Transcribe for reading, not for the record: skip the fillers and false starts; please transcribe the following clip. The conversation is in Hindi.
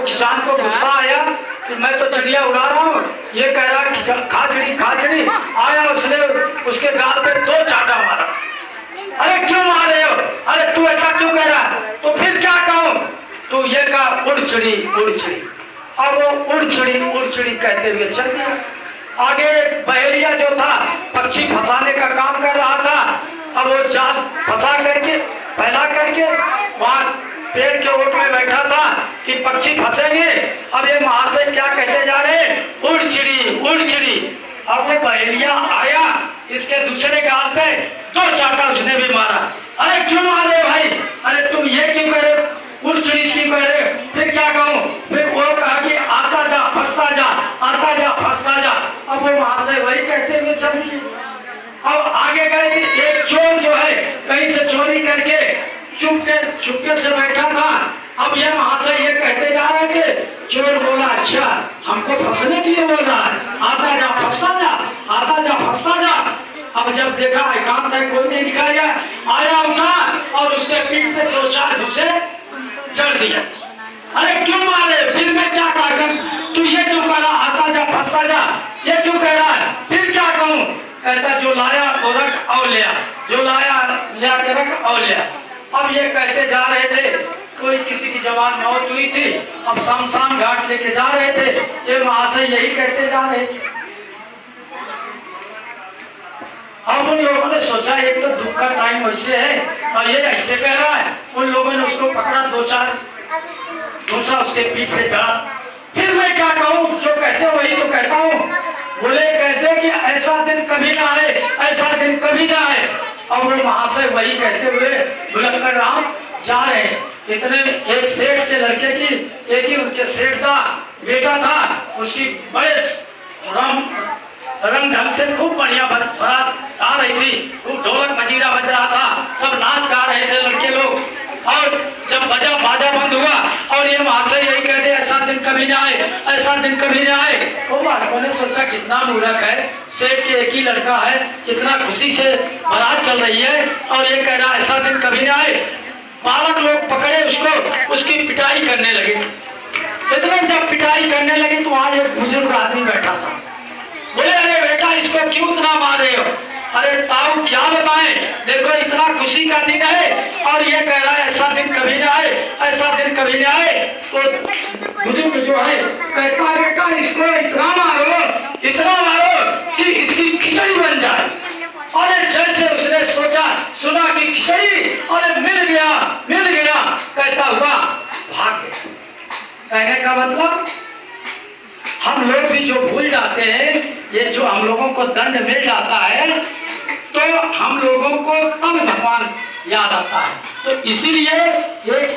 किसान को गुस्सा आया कि मैं तो चिड़िया उड़ा रहा हूँ, ये कह रहा खाचड़ी खाचड़ी। आया उसने उसके गाल पे 2 चाटा मारा। अरे क्यों मार रहे हो? अरे तू ऐसा क्यों कह रहा है? तो फिर क्या कहूँ? तो ये कहा उड़ चिड़ी उड़ चिड़ी। अब वो उड़ चिड़ी कहते हुए चल दिया। आगे बहेलिया जो था पक्षी फंसाने का काम कर रहा था। अब वो जाल फंसा करके फैला करके वहां पेड़ के ओट में बैठा था कि पक्षी फंसेंगे। अब ये महाशय क्या कहते जा रहे हैं? उड़ चिड़ी। अब वो बहेलिया आया, इसके दूसरे गाल पे 2 चाटा उसने भी मारा। अरे क्यों मारे भाई? अरे तुम ये क्यों करे? उड़ चिड़ी क्यों करे? फिर क्या कहूँ? फिर वो कहा कि आता जा फंसता जा, आता जा फंसता जा। अब वो महाशय वही कहते हुए चल दिए। अब आगे गए कि एक चोर जो है कहीं से चोरी करके चुपके से बैठा था। अब ये महाशय ये कहते जा रहे थे, चोर बोला अच्छा हमको फंसने के लिए बोल रहा है, आता जा फंसता जा, आता जा फंसता जा। अब जब देखा एकांत है कोई नहीं दिखाया, आया उठा और उसके पीठ पे 2-4 घुसे चढ़ दिया। अरे क्यों मारे? फिर मैं क्या कहा? तू ये क्यों कह रहा आता जा फंसता जा, ये क्यों कह रहा है? फिर क्या कहूँ? कहता जो लाया वो रख और लिया, जो लाया लिया के रख और लिया। अब ये कहते जा रहे थे, कोई किसी की जवान मौत हुई थी, अब शमशान घाट लेके जा रहे थे। ये महाशय यही कहते जा रहे थे। अब उन लोगों ने सोचा एक तो दुख का टाइम वैसे है और ये ऐसे कह रहा है। उन लोगों ने उसको पकड़ा, 2-4 दूसरा उसके पीठ पे चढ़ा। फिर मैं क्या कहूँ? जो कहते वही तो कहता हूँ। बोले कहते कि ऐसा दिन कभी ना आए, ऐसा दिन कभी ना आए। और वो महाशय वही कहते हुए बुलंदर राम जा रहे हैं। इतने एक सेठ के लड़के की, एक ही उनके सेठ का बेटा था, उसकी बड़े रंग ढंग से खूब बढ़िया बारात आ रही थी, खूब ढोलक मजीरा बज रहा था, सब नाच गा रहे थे लड़के लोग। और जब बाजा बंद हुआ और ये महाशय यही कहते ऐसा दिन कभी ना आए, ऐसा दिन कभी ना आए। वो बालकों ने सोचा कितना मूर्ख है, सेठ के एक ही लड़का है, कितना खुशी से बारात चल रही है और ये कह रहा ऐसा दिन कभी ना आए। बालक लोग पकड़े उसको, उसकी पिटाई करने लगे। इतना जब पिटाई करने लगे तो वहां एक बुजुर्ग आदमी बैठा था। बोले अरे बेटा इसको क्यों इतना मार रहे हो? अरे ताऊ क्या बताएं, देखो इतना खुशी का दिन है और ये कह रहा है ऐसा दिन कभी ना आए, ऐसा दिन कभी ना आए। तो बुजुर्ग जो है कहता है बेटा इसको इतना मारो कि इसकी खिचड़ी बन जाए। और जैसे उसने सोचा सुना कि खिचड़ी, और मिल गया कहता हुआ भाग गया। कहने का मतलब हम लोग भी जो भूल जाते हैं, ये जो हम लोगों को दंड मिल जाता है तो हम लोगों को तब भगवान याद आता है। तो इसीलिए एक